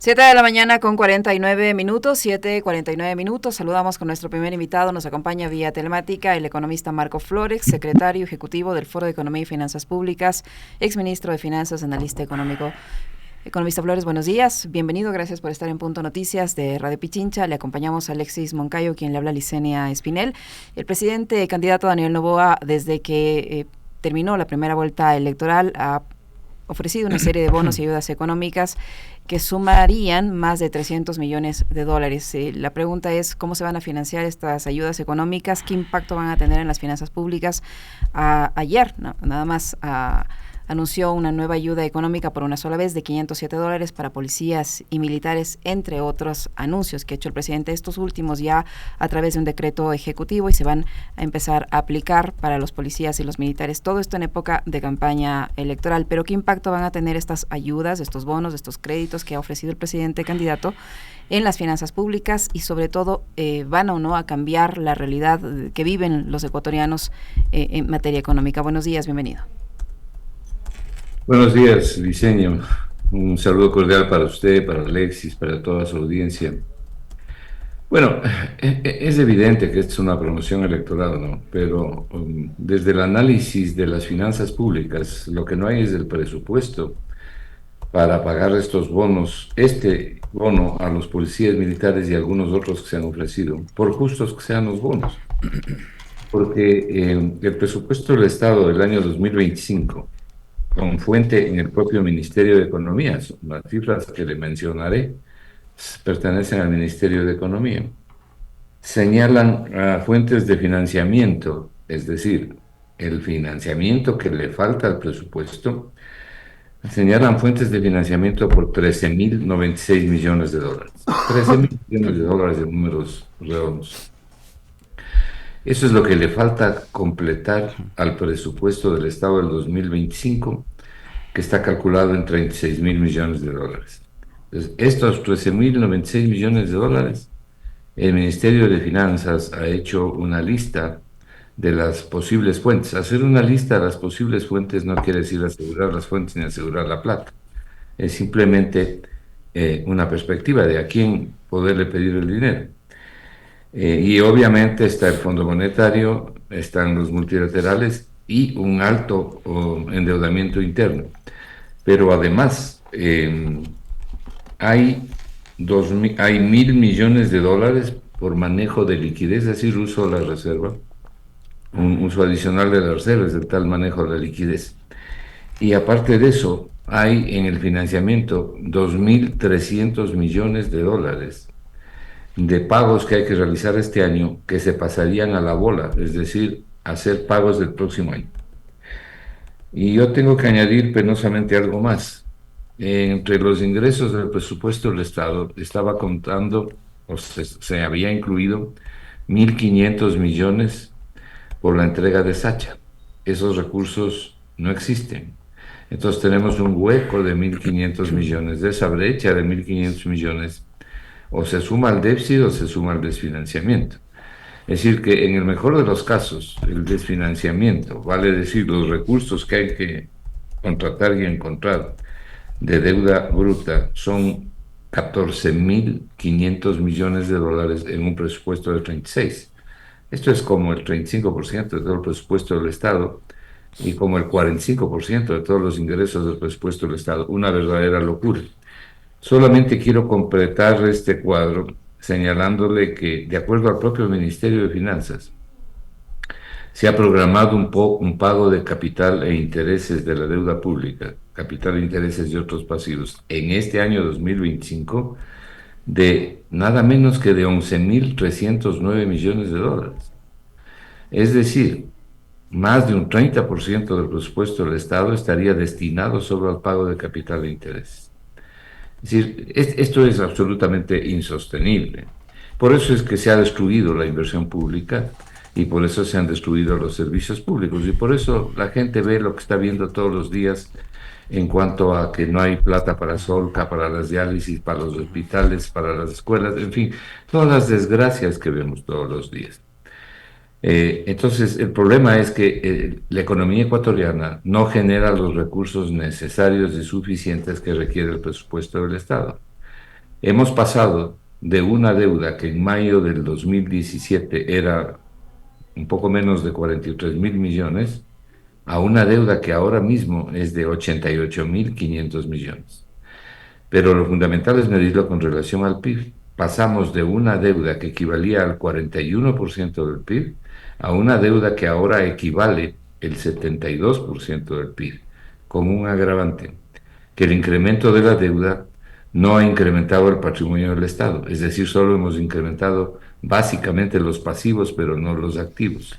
7 de la mañana con 49 minutos, 7:49 minutos. Saludamos con nuestro primer invitado. Nos acompaña vía telemática el economista Marco Flores, secretario ejecutivo del Foro de Economía y Finanzas Públicas, exministro de Finanzas, analista económico. Economista Flores, buenos días. Bienvenido, gracias por estar en Punto Noticias de Radio Pichincha. Le acompañamos a Alexis Moncayo, quien le habla a Licenia Espinel. El presidente candidato Daniel Noboa, desde que terminó la primera vuelta electoral, ha ofrecido una serie de bonos y ayudas económicas que sumarían más de 300 millones de dólares. La pregunta es cómo se van a financiar estas ayudas económicas, qué impacto van a tener en las finanzas públicas. Ayer, nada más, anunció una nueva ayuda económica por una sola vez de $507 para policías y militares, entre otros anuncios que ha hecho el presidente, estos últimos ya a través de un decreto ejecutivo, y se van a empezar a aplicar para los policías y los militares. Todo esto en época de campaña electoral. Pero ¿qué impacto van a tener estas ayudas, estos bonos, estos créditos que ha ofrecido el presidente candidato en las finanzas públicas? Y sobre todo, ¿van o no a cambiar la realidad que viven los ecuatorianos en materia económica? Buenos días, bienvenido. Buenos días, Liceño. Un saludo cordial para usted, para Alexis, para toda su audiencia. Bueno, es evidente que esto es una promoción electoral, ¿no? Pero desde el análisis de las finanzas públicas, lo que no hay es el presupuesto para pagar estos bonos, este bono a los policías militares y algunos otros que se han ofrecido, por justos que sean los bonos. Porque el presupuesto del Estado del año 2025, con fuente en el propio Ministerio de Economía, las cifras que le mencionaré pertenecen al Ministerio de Economía, señalan fuentes de financiamiento, es decir, el financiamiento que le falta al presupuesto, señalan fuentes de financiamiento por 13.096 millones de dólares. 13.000 millones de dólares de números redondos. Eso es lo que le falta completar al presupuesto del Estado del 2025, que está calculado en 36.000 millones de dólares. Entonces, estos 13.096 millones de dólares, el Ministerio de Finanzas ha hecho una lista de las posibles fuentes. Hacer una lista de las posibles fuentes no quiere decir asegurar las fuentes ni asegurar la plata. Es simplemente una perspectiva de a quién poderle pedir el dinero. Y obviamente está el Fondo Monetario, están los multilaterales y un alto endeudamiento interno. Pero además hay 1.000 millones de dólares por manejo de liquidez, es decir, uso de la reserva, un uso adicional de la reserva, es el tal manejo de la liquidez. Y aparte de eso, hay en el financiamiento 2.300 millones de dólares de pagos que hay que realizar este año que se pasarían a la bola, es decir, hacer pagos del próximo año. Y yo tengo que añadir penosamente algo más. Entre los ingresos del presupuesto del Estado estaba contando, o se había incluido 1.500 millones por la entrega de Sacha. Esos recursos no existen. Entonces tenemos un hueco de 1.500 millones. De esa brecha de 1.500 millones, o se suma al déficit o se suma al desfinanciamiento. Es decir, que en el mejor de los casos, el desfinanciamiento, vale decir, los recursos que hay que contratar y encontrar de deuda bruta, son 14.500 millones de dólares en un presupuesto de 36. Esto es como el 35% de todo el presupuesto del Estado y como el 45% de todos los ingresos del presupuesto del Estado. Una verdadera locura. Solamente quiero completar este cuadro señalándole que, de acuerdo al propio Ministerio de Finanzas, se ha programado un pago de capital e intereses de la deuda pública, capital e intereses y otros pasivos, en este año 2025, de nada menos que de 11.309 millones de dólares. Es decir, más de un 30% del presupuesto del Estado estaría destinado solo al pago de capital e intereses. Es decir, esto es absolutamente insostenible. Por eso es que se ha destruido la inversión pública y por eso se han destruido los servicios públicos y por eso la gente ve lo que está viendo todos los días en cuanto a que no hay plata para Solca, para las diálisis, para los hospitales, para las escuelas, en fin, todas las desgracias que vemos todos los días. Entonces, el problema es que la economía ecuatoriana no genera los recursos necesarios y suficientes que requiere el presupuesto del Estado. Hemos pasado de una deuda que en mayo del 2017 era un poco menos de 43.000 millones a una deuda que ahora mismo es de 88.500 millones. Pero lo fundamental es medirlo con relación al PIB. Pasamos de una deuda que equivalía al 41% del PIB a una deuda que ahora equivale el 72% del PIB, con un agravante, que el incremento de la deuda no ha incrementado el patrimonio del Estado, es decir, solo hemos incrementado básicamente los pasivos, pero no los activos,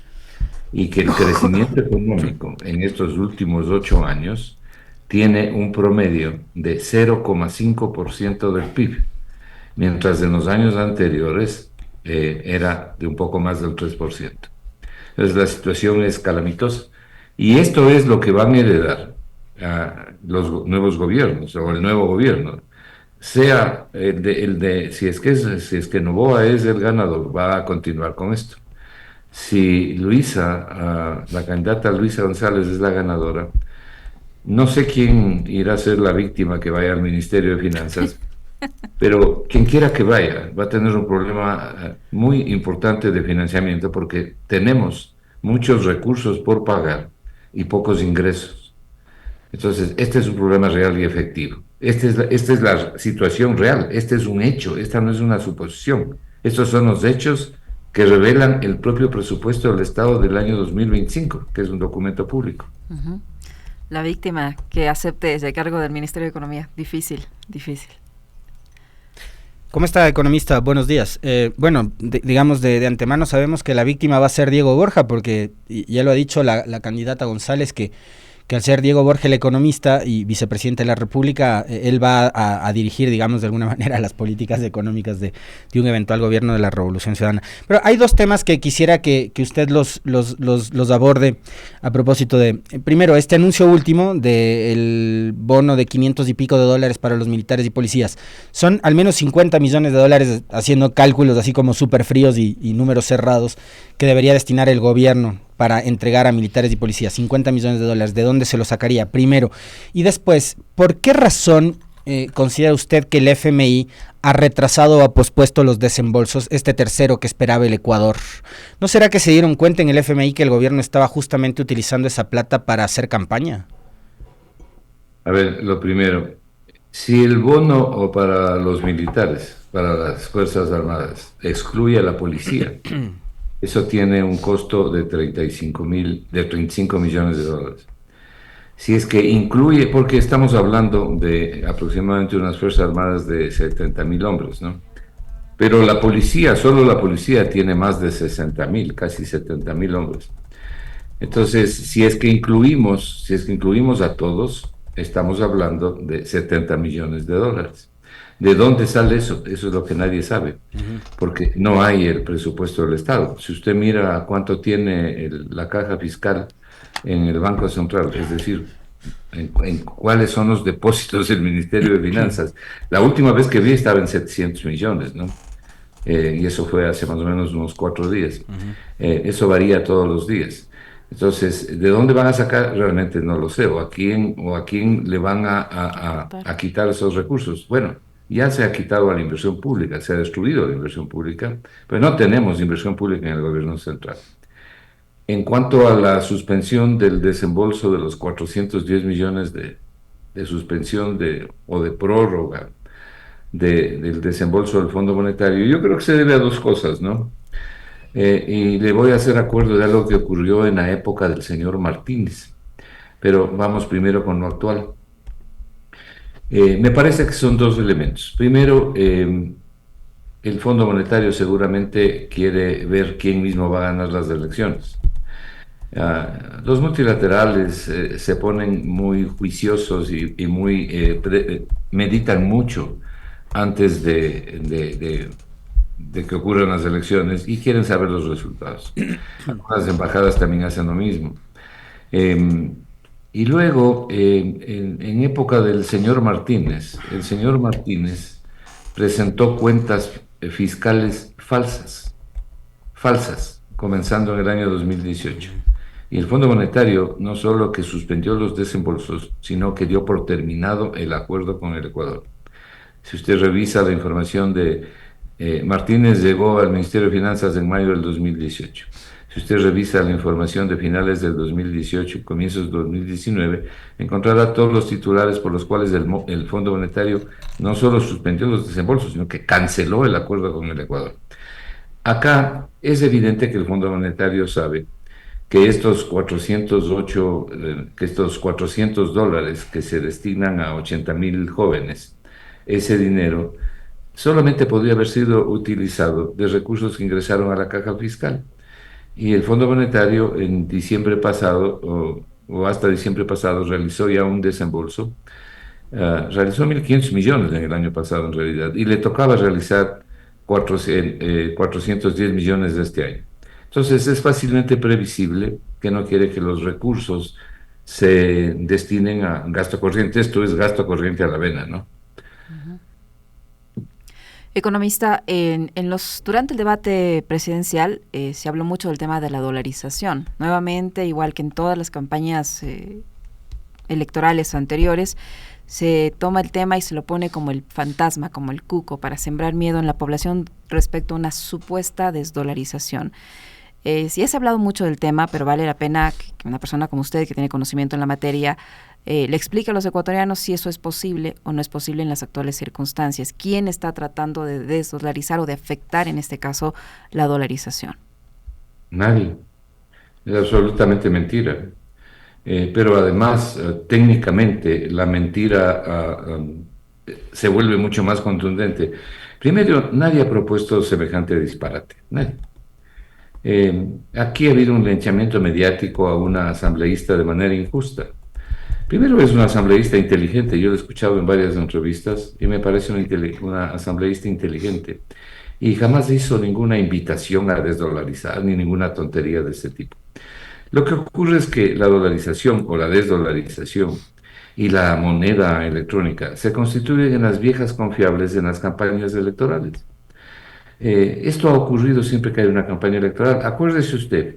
y que el crecimiento económico en estos últimos 8 años tiene un promedio de 0,5% del PIB, mientras en los años anteriores era de un poco más del 3%. Entonces la situación es calamitosa y esto es lo que van a heredar los nuevos gobiernos o el nuevo gobierno. Sea si es que Noboa es el ganador, va a continuar con esto. Si la candidata Luisa González es la ganadora, no sé quién irá a ser la víctima que vaya al Ministerio de Finanzas, pero quien quiera que vaya va a tener un problema muy importante de financiamiento porque tenemos muchos recursos por pagar y pocos ingresos. Entonces, este es un problema real y efectivo. Esta es la situación real, este es un hecho, esta no es una suposición. Estos son los hechos que revelan el propio presupuesto del Estado del año 2025, que es un documento público. Uh-huh. La víctima que acepte ese cargo del Ministerio de Economía, difícil. ¿Cómo está, economista? Buenos días. Digamos de antemano sabemos que la víctima va a ser Diego Borja, porque ya lo ha dicho la candidata González, que al ser Diego Borja el economista y vicepresidente de la República, él va a dirigir, digamos, de alguna manera las políticas económicas de un eventual gobierno de la Revolución Ciudadana. Pero hay dos temas que quisiera que usted los aborde a propósito de, primero, este anuncio último del bono de 500 y pico de dólares para los militares y policías. Son al menos 50 millones de dólares, haciendo cálculos así como súper fríos y números cerrados, que debería destinar el gobierno para entregar a militares y policías. 50 millones de dólares, ¿de dónde se lo sacaría? Primero. Y después, ¿por qué razón considera usted que el FMI ha retrasado o ha pospuesto los desembolsos, este tercero que esperaba el Ecuador? ¿No será que se dieron cuenta en el FMI que el gobierno estaba justamente utilizando esa plata para hacer campaña? A ver, lo primero, si el bono o para los militares, para las Fuerzas Armadas, excluye a la policía, eso tiene un costo de 35 millones de dólares. Si es que incluye, porque estamos hablando de aproximadamente unas Fuerzas Armadas de 70.000 hombres, ¿no? Pero la policía, solo la policía tiene más de 60.000, casi 70.000 hombres. Entonces, si es que incluimos a todos, estamos hablando de 70 millones de dólares. ¿De dónde sale eso? Eso es lo que nadie sabe, porque no hay el presupuesto del Estado. Si usted mira cuánto tiene la caja fiscal en el Banco Central, es decir, en cuáles son los depósitos del Ministerio de Finanzas, la última vez que vi estaba en 700 millones, ¿no? Y eso fue hace más o menos unos 4 días. Eso varía todos los días. Entonces, ¿de dónde van a sacar? Realmente no lo sé. ¿O a quién le van a quitar esos recursos? Bueno, ya se ha quitado a la inversión pública, se ha destruido la inversión pública, pero no tenemos inversión pública en el gobierno central. En cuanto a la suspensión del desembolso de los 410 millones de suspensión o de prórroga del desembolso del Fondo Monetario, yo creo que se debe a dos cosas, ¿no? Y le voy a hacer acuerdo de algo que ocurrió en la época del señor Martínez, pero vamos primero con lo actual. Me parece que son dos elementos. Primero, el Fondo Monetario seguramente quiere ver quién mismo va a ganar las elecciones. Los multilaterales se ponen muy juiciosos y meditan mucho antes de que ocurran las elecciones y quieren saber los resultados. Las embajadas también hacen lo mismo. Y luego, en época del señor Martínez, el señor Martínez presentó cuentas fiscales falsas, comenzando en el año 2018. Y el Fondo Monetario no solo que suspendió los desembolsos, sino que dio por terminado el acuerdo con el Ecuador. Si usted revisa la información de Martínez llegó al Ministerio de Finanzas en mayo del 2018. Si usted revisa la información de finales del 2018 y comienzos del 2019, encontrará todos los titulares por los cuales el Fondo Monetario no solo suspendió los desembolsos, sino que canceló el acuerdo con el Ecuador. Acá es evidente que el Fondo Monetario sabe que estos 408, que estos $400 que se destinan a 80.000 jóvenes, ese dinero solamente podría haber sido utilizado de recursos que ingresaron a la caja fiscal. Y el Fondo Monetario en diciembre pasado, o hasta diciembre pasado, realizó ya un desembolso. Realizó 1.500 millones en el año pasado en realidad, y le tocaba realizar 410 millones de este año. Entonces es fácilmente previsible que no quiere que los recursos se destinen a gasto corriente. Esto es gasto corriente a la vena, ¿no? Economista, durante el debate presidencial se habló mucho del tema de la dolarización. Nuevamente, igual que en todas las campañas electorales anteriores, se toma el tema y se lo pone como el fantasma, como el cuco, para sembrar miedo en la población respecto a una supuesta desdolarización. Sí se ha hablado mucho del tema, pero vale la pena que una persona como usted, que tiene conocimiento en la materia, le explique a los ecuatorianos si eso es posible o no es posible en las actuales circunstancias. ¿Quién está tratando de desdolarizar o de afectar, en este caso, la dolarización? Nadie. Es absolutamente mentira. Pero además, técnicamente, la mentira se vuelve mucho más contundente. Primero, nadie ha propuesto semejante disparate. Nadie. Aquí ha habido un linchamiento mediático a una asambleísta de manera injusta. Primero, es una asambleísta inteligente. Yo lo he escuchado en varias entrevistas y me parece una asambleísta inteligente. Y jamás hizo ninguna invitación a desdolarizar ni ninguna tontería de ese tipo. Lo que ocurre es que la dolarización o la desdolarización y la moneda electrónica se constituyen en las viejas confiables en las campañas electorales. Esto ha ocurrido siempre que hay una campaña electoral. Acuérdese usted,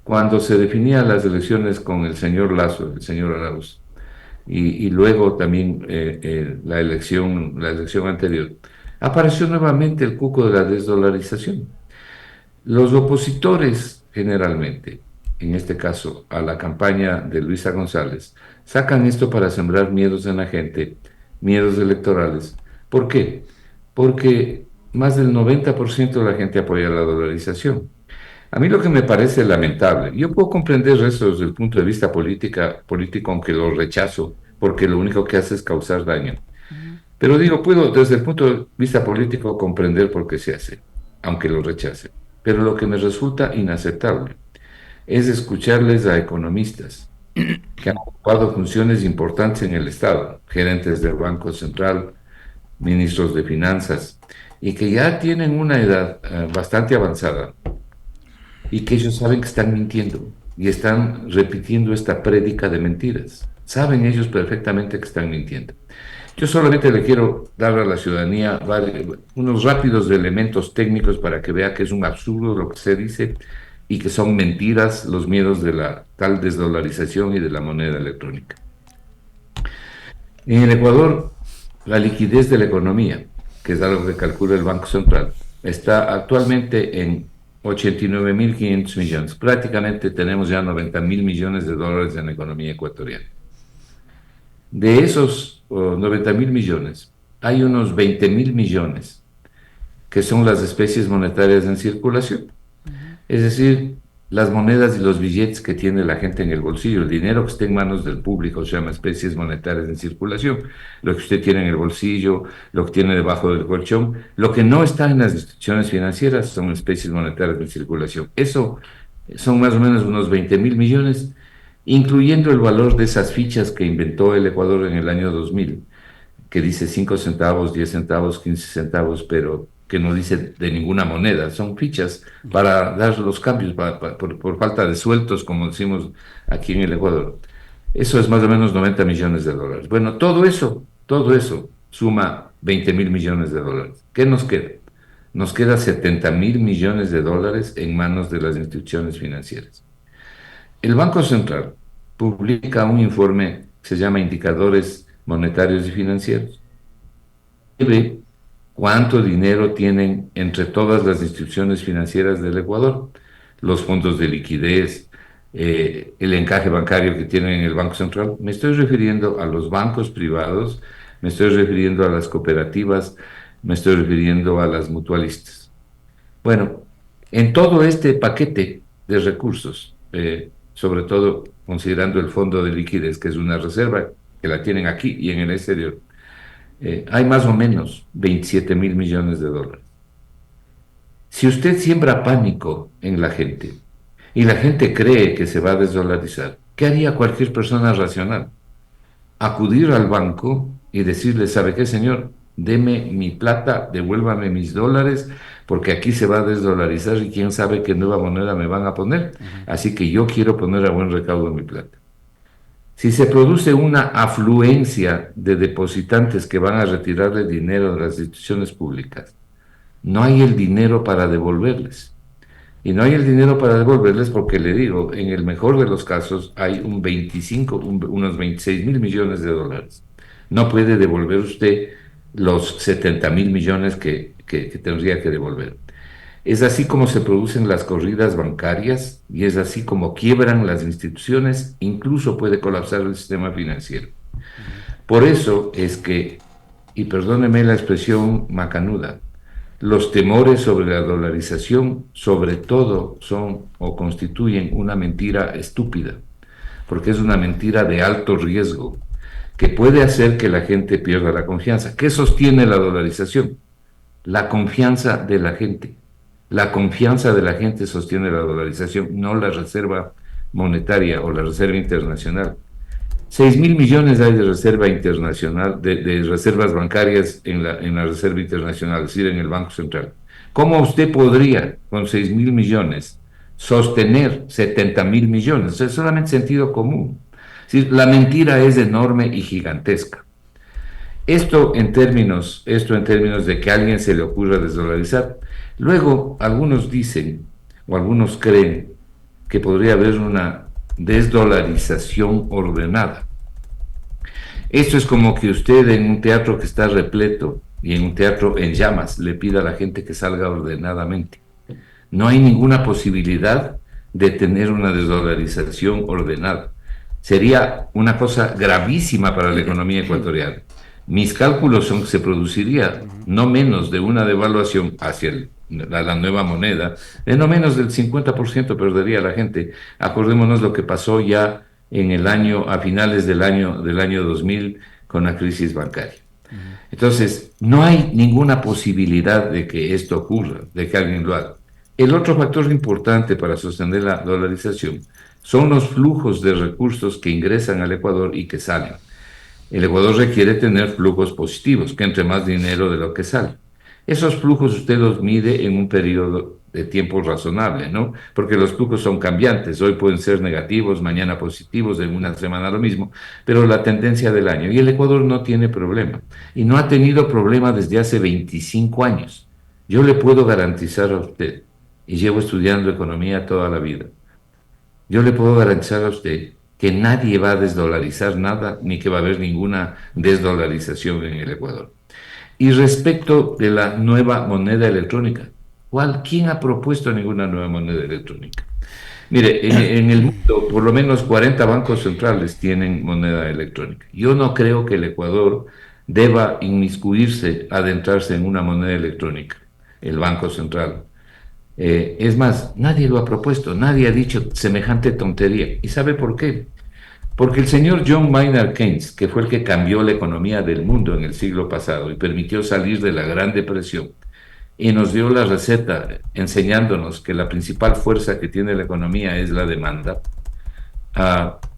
cuando se definían las elecciones con el señor Lasso, el señor Arauz, y luego también la elección anterior, apareció nuevamente el cuco de la desdolarización. Los opositores, generalmente, en este caso a la campaña de Luisa González, sacan esto para sembrar miedos en la gente, miedos electorales. ¿Por qué? Porque más del 90% de la gente apoya la dolarización. A mí lo que me parece lamentable, yo puedo comprender eso desde el punto de vista político, aunque lo rechazo, porque lo único que hace es causar daño. Pero digo, puedo desde el punto de vista político comprender por qué se hace, aunque lo rechace. Pero lo que me resulta inaceptable es escucharles a economistas que han ocupado funciones importantes en el Estado, gerentes del Banco Central, ministros de Finanzas, y que ya tienen una edad bastante avanzada y que ellos saben que están mintiendo y están repitiendo esta prédica de mentiras. Saben ellos perfectamente que están mintiendo. Yo solamente le quiero dar a la ciudadanía unos rápidos elementos técnicos para que vea que es un absurdo lo que se dice y que son mentiras los miedos de la tal desdolarización y de la moneda electrónica. En el Ecuador, la liquidez de la economía, que es algo que calcula el Banco Central, está actualmente en 89.500 millones. Prácticamente tenemos ya 90.000 millones de dólares en la economía ecuatoriana. De esos 90.000 millones, hay unos 20.000 millones que son las especies monetarias en circulación. Es decir, las monedas y los billetes que tiene la gente en el bolsillo, el dinero que está en manos del público, se llama especies monetarias en circulación. Lo que usted tiene en el bolsillo, lo que tiene debajo del colchón, lo que no está en las instituciones financieras son especies monetarias en circulación. Eso son más o menos unos 20.000 millones, incluyendo el valor de esas fichas que inventó el Ecuador en el año 2000, que dice 5 centavos, 10 centavos, 15 centavos, pero que no dice de ninguna moneda. Son fichas para dar los cambios por falta de sueltos, como decimos aquí en el Ecuador. Eso es más o menos 90 millones de dólares. Bueno, todo eso suma 20.000 millones de dólares. ¿Qué nos queda? Nos queda 70.000 millones de dólares en manos de las instituciones financieras. El Banco Central publica un informe que se llama Indicadores Monetarios y Financieros. ve cuánto dinero tienen entre todas las instituciones financieras del Ecuador, los fondos de liquidez, el encaje bancario que tienen en el Banco Central. Me estoy refiriendo a los bancos privados, me estoy refiriendo a las cooperativas, me estoy refiriendo a las mutualistas. Bueno, en todo este paquete de recursos, sobre todo considerando el fondo de liquidez, que es una reserva que la tienen aquí y en el exterior, hay más o menos 27.000 millones de dólares. Si usted siembra pánico en la gente y la gente cree que se va a desdolarizar, ¿qué haría cualquier persona racional? Acudir al banco y decirle, ¿sabe qué, señor? Deme mi plata, devuélvame mis dólares, porque aquí se va a desdolarizar y quién sabe qué nueva moneda me van a poner. Así que yo quiero poner a buen recaudo mi plata. Si se produce una afluencia de depositantes que van a retirarle dinero de las instituciones públicas, no hay el dinero para devolverles. Y no hay el dinero para devolverles porque, le digo, en el mejor de los casos hay unos 26.000 millones de dólares. No puede devolver usted los 70.000 millones que tendría que devolver. Es así como se producen las corridas bancarias y es así como quiebran las instituciones, incluso puede colapsar el sistema financiero. Por eso es que, y perdóneme la expresión macanuda, los temores sobre la dolarización sobre todo son o constituyen una mentira estúpida, porque es una mentira de alto riesgo que puede hacer que la gente pierda la confianza. ¿Qué sostiene la dolarización? La confianza de la gente. La confianza de la gente sostiene la dolarización, no la reserva monetaria o la reserva internacional. 6.000 millones hay de reserva internacional, de reservas bancarias en la reserva internacional, es decir, en el Banco Central. ¿Cómo usted podría, con 6.000 millones, sostener 70.000 millones? Es solamente sentido común. Es decir, la mentira es enorme y gigantesca. Esto en términos de que a alguien se le ocurra desdolarizar. Luego, algunos dicen, o algunos creen, que podría haber una desdolarización ordenada. Esto es como que usted en un teatro que está repleto y en un teatro en llamas le pida a la gente que salga ordenadamente. No hay ninguna posibilidad de tener una desdolarización ordenada. Sería una cosa gravísima para la economía ecuatoriana. Mis cálculos son que se produciría no menos de una devaluación hacia la nueva moneda, de no menos del 50% perdería la gente. Acordémonos lo que pasó ya en el año, a finales del año 2000 con la crisis bancaria. Entonces, no hay ninguna posibilidad de que esto ocurra, de que alguien lo haga. El otro factor importante para sostener la dolarización son los flujos de recursos que ingresan al Ecuador y que salen. El Ecuador requiere tener flujos positivos, que entre más dinero de lo que sale. Esos flujos usted los mide en un periodo de tiempo razonable, ¿no? Porque los flujos son cambiantes. Hoy pueden ser negativos, mañana positivos, en una semana lo mismo, pero la tendencia del año. Y el Ecuador no tiene problema. Y no ha tenido problema desde hace 25 años. Yo le puedo garantizar a usted, y llevo estudiando economía toda la vida, yo le puedo garantizar a usted que nadie va a desdolarizar nada, ni que va a haber ninguna desdolarización en el Ecuador. Y respecto de la nueva moneda electrónica, ¿quién ha propuesto ninguna nueva moneda electrónica? Mire, en el mundo por lo menos 40 bancos centrales tienen moneda electrónica. Yo no creo que el Ecuador deba inmiscuirse, adentrarse en una moneda electrónica, el Banco Central. Es más, nadie lo ha propuesto, nadie ha dicho semejante tontería. ¿Y sabe por qué? Porque el señor John Maynard Keynes, que fue el que cambió la economía del mundo en el siglo pasado y permitió salir de la Gran Depresión, y nos dio la receta enseñándonos que la principal fuerza que tiene la economía es la demanda,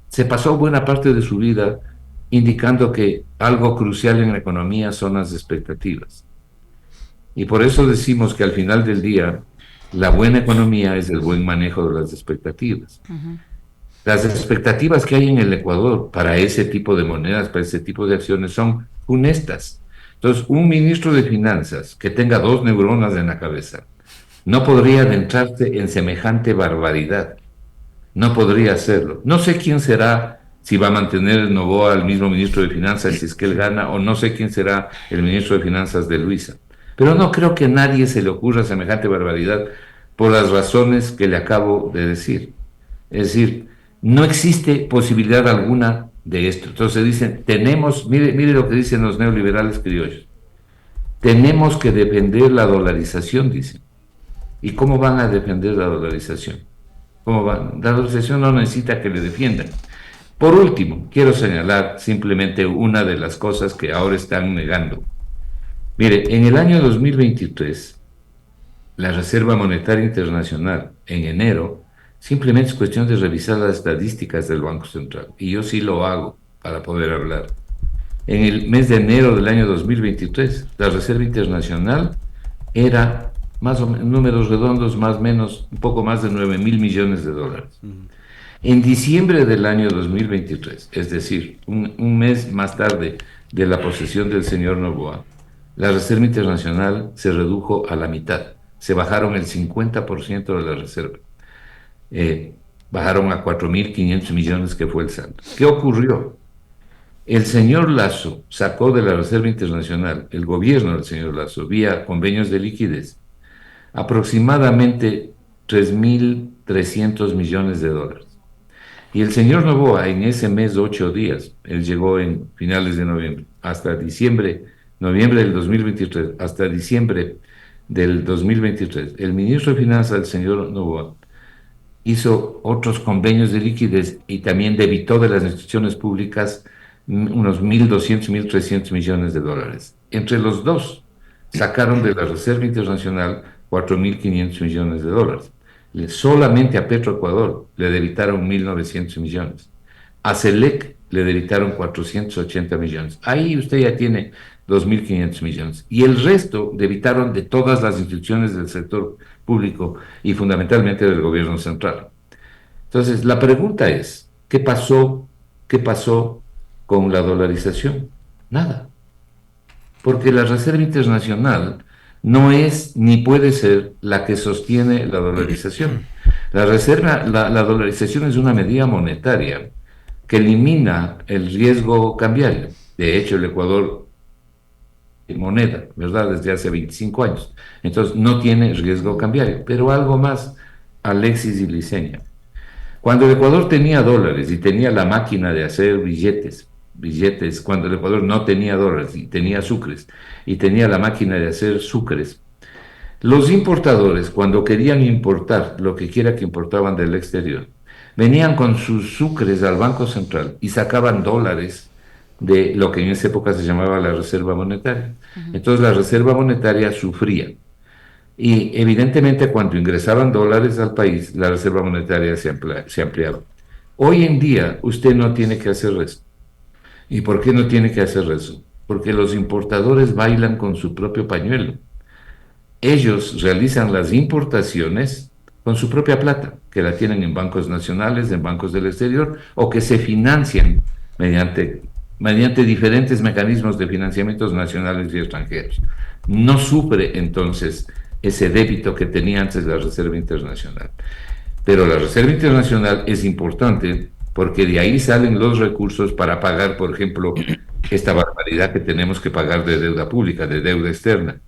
se pasó buena parte de su vida indicando que algo crucial en la economía son las expectativas. Y por eso decimos que al final del día, la buena economía es el buen manejo de las expectativas. Las expectativas que hay en el Ecuador para ese tipo de monedas, para ese tipo de acciones, son funestas. Entonces, un ministro de Finanzas que tenga 2 neuronas en la cabeza no podría adentrarse en semejante barbaridad. No podría hacerlo. No sé quién será, si va a mantener Noboa al mismo ministro de Finanzas si es que él gana, o no sé quién será el ministro de Finanzas de Luisa. Pero no creo que a nadie se le ocurra semejante barbaridad por las razones que le acabo de decir. Es decir, no existe posibilidad alguna de esto. Entonces dicen, mire lo que dicen los neoliberales criollos, tenemos que defender la dolarización, dicen. ¿Y cómo van a defender la dolarización? ¿Cómo van? La dolarización no necesita que le defiendan. Por último, quiero señalar simplemente una de las cosas que ahora están negando. Mire, en el año 2023, la Reserva Monetaria Internacional, en enero, simplemente es cuestión de revisar las estadísticas del Banco Central, y yo sí lo hago para poder hablar. En el mes de enero del año 2023, la Reserva Internacional era, más o menos, números redondos, más o menos, un poco más de 9.000 millones de dólares. En diciembre del año 2023, es decir, un mes más tarde de la posesión del señor Noboa, la Reserva Internacional se redujo a la mitad. Se bajaron el 50% de la reserva. Bajaron a 4.500 millones, que fue el saldo. ¿Qué ocurrió? El señor Lasso sacó de la Reserva Internacional, el gobierno del señor Lasso, vía convenios de liquidez, aproximadamente 3.300 millones de dólares. Y el señor Noboa, en ese mes de 8 días, él llegó en finales de noviembre, hasta noviembre del 2023, hasta diciembre del 2023, el ministro de Finanzas, el señor Noboa, hizo otros convenios de liquidez y también debitó de las instituciones públicas unos 1.200, 1.300 millones de dólares. Entre los dos, sacaron de la Reserva Internacional 4.500 millones de dólares. Solamente a Petroecuador le debitaron 1.900 millones. A Selec le debitaron 480 millones. Ahí usted ya tiene 2.500 millones. Y el resto debitaron de todas las instituciones del sector público y fundamentalmente del gobierno central. Entonces, la pregunta es, ¿qué pasó con la dolarización? Nada. Porque la Reserva Internacional no es ni puede ser la que sostiene la dolarización. La dolarización es una medida monetaria que elimina el riesgo cambiario. De hecho, el Ecuador moneda, ¿verdad?, desde hace 25 años. Entonces, no tiene riesgo cambiario. Pero algo más, Alexis y Liceña. Cuando el Ecuador tenía dólares y tenía la máquina de hacer billetes, cuando el Ecuador no tenía dólares y tenía sucres, y tenía la máquina de hacer sucres, los importadores, cuando querían importar lo que quiera que importaban del exterior, venían con sus sucres al Banco Central y sacaban dólares de lo que en esa época se llamaba la Reserva Monetaria. Entonces la Reserva Monetaria sufría. Y evidentemente cuando ingresaban dólares al país, la Reserva Monetaria se ampliaba. Hoy en día usted no tiene que hacer eso. ¿Y por qué no tiene que hacer eso? Porque los importadores bailan con su propio pañuelo. Ellos realizan las importaciones con su propia plata, que la tienen en bancos nacionales, en bancos del exterior, o que se financian mediante diferentes mecanismos de financiamientos nacionales y extranjeros. No sufre entonces ese débito que tenía antes la Reserva Internacional. Pero la Reserva Internacional es importante porque de ahí salen los recursos para pagar, por ejemplo, esta barbaridad que tenemos que pagar de deuda pública, de deuda externa.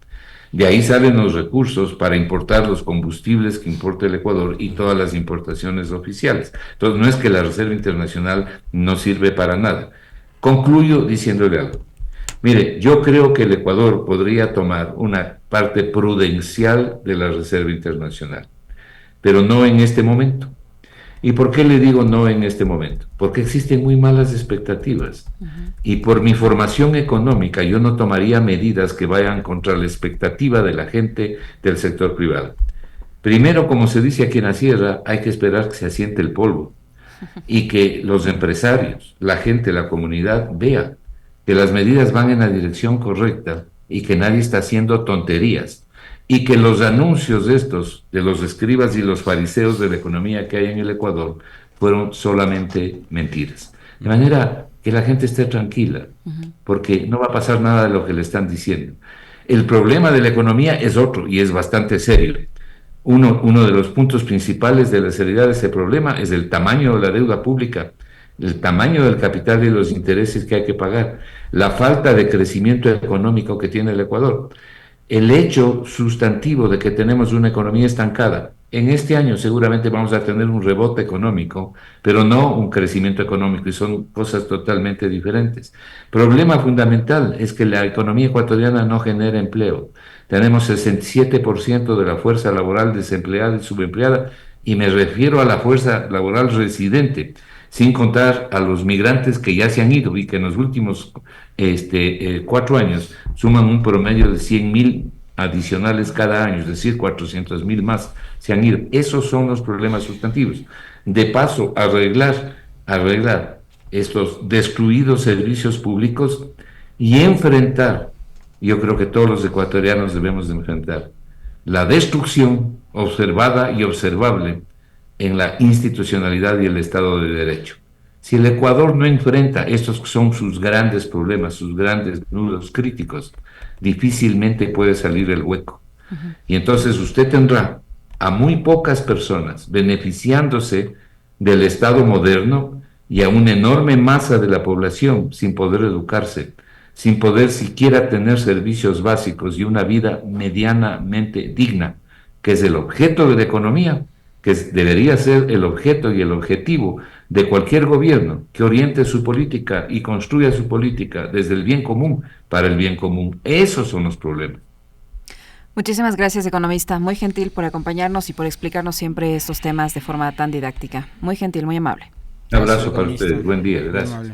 De ahí salen los recursos para importar los combustibles que importa el Ecuador y todas las importaciones oficiales. Entonces, no es que la Reserva Internacional no sirve para nada. Concluyo diciéndole algo. Mire, yo creo que el Ecuador podría tomar una parte prudencial de la Reserva Internacional, pero no en este momento. ¿Y por qué le digo no en este momento? Porque existen muy malas expectativas. Y por mi formación económica, yo no tomaría medidas que vayan contra la expectativa de la gente del sector privado. Primero, como se dice aquí en la sierra, hay que esperar que se asiente el polvo y que los empresarios, la gente, la comunidad vea que las medidas van en la dirección correcta y que nadie está haciendo tonterías. Y que los anuncios de los escribas y los fariseos de la economía que hay en el Ecuador fueron solamente mentiras. De manera que la gente esté tranquila, porque no va a pasar nada de lo que le están diciendo. El problema de la economía es otro y es bastante serio. Uno de los puntos principales de la seriedad de ese problema es el tamaño de la deuda pública. el tamaño del capital y los intereses que hay que pagar, la falta de crecimiento económico que tiene el Ecuador, el hecho sustantivo de que tenemos una economía estancada. En este año seguramente vamos a tener un rebote económico, pero no un crecimiento económico, y son cosas totalmente diferentes. Problema fundamental es que la economía ecuatoriana no genera empleo. Tenemos 67% de la fuerza laboral desempleada y subempleada, y me refiero a la fuerza laboral residente, sin contar a los migrantes que ya se han ido y que en los últimos 4 años suman un promedio de 100.000 adicionales cada año, es decir, 400.000 más se han ido. Esos son los problemas sustantivos. De paso, arreglar estos destruidos servicios públicos y enfrentar, yo creo que todos los ecuatorianos debemos de enfrentar, la destrucción observada y observable en la institucionalidad y el Estado de Derecho. Si el Ecuador no enfrenta, estos son sus grandes problemas, sus grandes nudos críticos, difícilmente puede salir el hueco. Y entonces usted tendrá a muy pocas personas beneficiándose del Estado moderno y a una enorme masa de la población sin poder educarse, sin poder siquiera tener servicios básicos y una vida medianamente digna, que es el objeto de la economía, que debería ser el objeto y el objetivo de cualquier gobierno que oriente su política y construya su política desde el bien común para el bien común. Esos son los problemas. Muchísimas gracias, economista. Muy gentil por acompañarnos y por explicarnos siempre estos temas de forma tan didáctica. Muy gentil, muy amable. Un abrazo para ustedes. Buen día. Gracias.